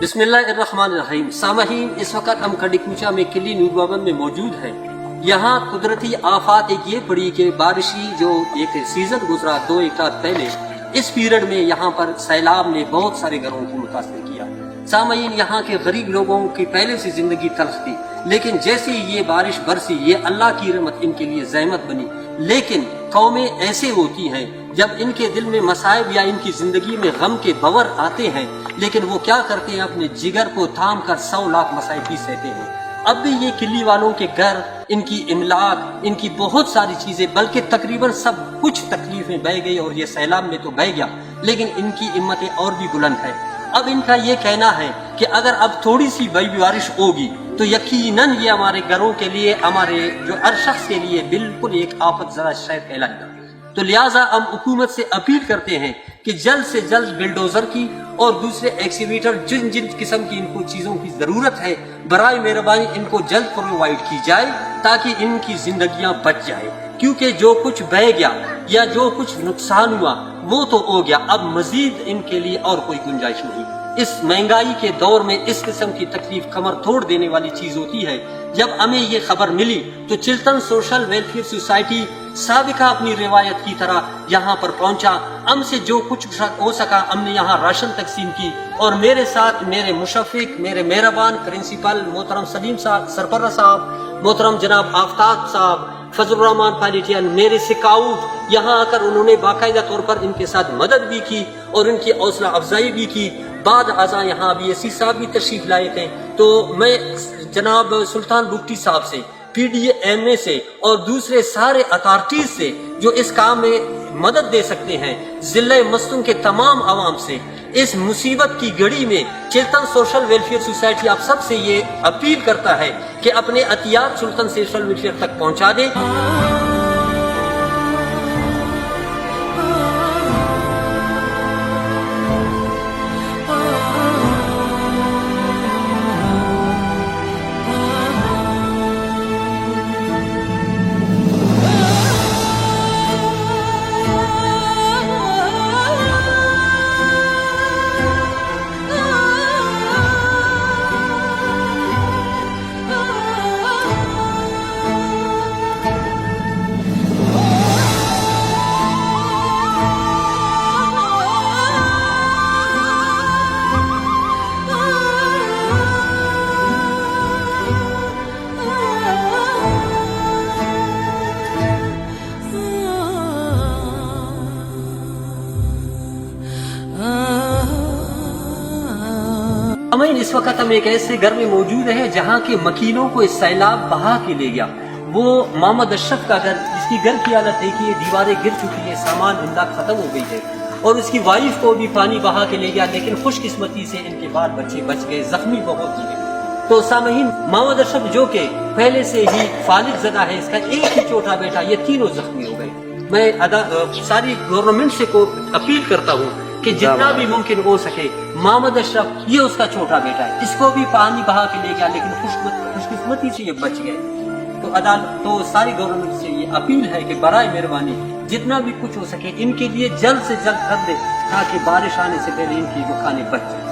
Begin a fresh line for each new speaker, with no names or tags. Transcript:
बिस्मिल्लाहिर्रहमानिर्रहीम। सामहीन, इस वक्त हम खड़ीकूचा में किली नूरबावन में मौजूद हैं। यहाँ कुदरती आफात एक ये पड़ी कि बारिशी जो एक सीजन गुजरा 2-1 रात पहले, इस पीरियड में यहाँ पर सैलाब ने बहुत सारे घरों को मुतासर किया। सामहीन, यहाँ के गरीब लोगों की पहले से जिंदगी तल्ख थी, लेकिन जैसे ये बारिश बरसी, ये अल्लाह की रहमत इनके लिए ज़हमत बनी। लेकिन कौमें ऐसे होती हैं, जब इनके दिल में मसाइब या इनकी जिंदगी में गम के बवर आते हैं, लेकिन वो क्या करते हैं, अपने जिगर को थाम कर 100 लाख मसाइब भी सहते हैं। अब भी ये किली वालों के घर, इनकी इमलाक, इनकी बहुत सारी चीजें, बल्कि तकरीबन सब कुछ तकलीफ में बह गई और ये सैलाब में तो बह गया, लेकिन इनकी हिम्मतें और भी बुलंद है। अब इनका ये कहना है कि अगर अब थोड़ी सी बारिश होगी तो यकीनन ये हमारे घरों के लिए, हमारे जो हर शख्स के लिए बिल्कुल एक आफत ज़दा शहर कहलाएगा। तो लिहाजा हम हुकूमत से अपील करते हैं कि जल्द से जल्द बिल्डोजर की और दूसरे एक्सीवेटर, जिन जिन किस्म की इनको चीजों की जरूरत है, बराए मेहरबानी इनको जल्द प्रोवाइड की जाए, ताकि इनकी जिंदगियां बच जाए। क्योंकि जो कुछ बह गया या जो कुछ नुकसान हुआ वो तो हो गया, अब मजीद इनके लिए और कोई गुंजाइश नहीं। इस महंगाई के दौर में इस किस्म की तकलीफ कमर तोड़ देने वाली चीज होती है। जब हमें ये खबर मिली तो चिल्टन सोशल वेलफेयर सोसाइटी साबिका अपनी रिवायत की तरह यहाँ पर पहुंचा। हमसे जो कुछ हो सका हमने यहाँ राशन तकसीम की, और मेरे साथ मेरे मुशफ़िक, मेरे मेहरबान प्रिंसिपल मोहतरम सलीम साहब, सरपरा साहब, मोहतरम जनाब आफ्ताब साहब, फजलुर रहमान पालिटियन, मेरे सिकाउट यहाँ आकर उन्होंने बाकायदा तौर पर इनके साथ मदद भी की और इनकी हौसला अफजाई भी की। बाद आजा यहाँ BSc साहब भी तशरीफ लाए थे। तो मैं जनाब सुल्तान बुगटी साहब से, PDMA से और दूसरे सारे अथॉरिटीज से जो इस काम में मदद दे सकते हैं, जिले मस्तूम के तमाम आवाम से इस मुसीबत की घड़ी में चिल्टन सोशल वेलफेयर सोसाइटी आप सबसे ये अपील करता है कि अपने अतियात चिल्टन सोशल वेलफेयर तक पहुंचा दे। हमें इस वक्त हम एक ऐसे घर में मौजूद है जहाँ के मकीनों को इस सैलाब बहा के ले गया। वो मोहम्मद अशरफ का घर, जिसकी घर की हालत देखिए, दीवारें गिर चुकी है, सामान इमदाद खत्म हो गई है, और उसकी वाइफ को भी पानी बहा के ले गया। लेकिन खुशकिस्मती से इनके बाल बच्चे बच गए, जख्मी बहुत हुए। तो सामहीन, मोहम्मद अशरफ जो के पहले से ही फालिज ज़दा है, इसका एक ही छोटा बेटा, ये तीनों जख्मी हो गए। मैं सारी गवर्नमेंट से को अपील करता हूँ कि जितना भी मुमकिन हो सके, मोहम्मद अशरफ ये उसका छोटा बेटा है, इसको भी पानी बहा के ले गया, लेकिन खुशकिस्मती से ये बच गए। तो सारी गवर्नमेंट से ये अपील है कि बराए मेहरबानी जितना भी कुछ हो सके इनके लिए जल्द से जल्द कर दे, ताकि बारिश आने से पहले इनकी दुकानें बच जाए।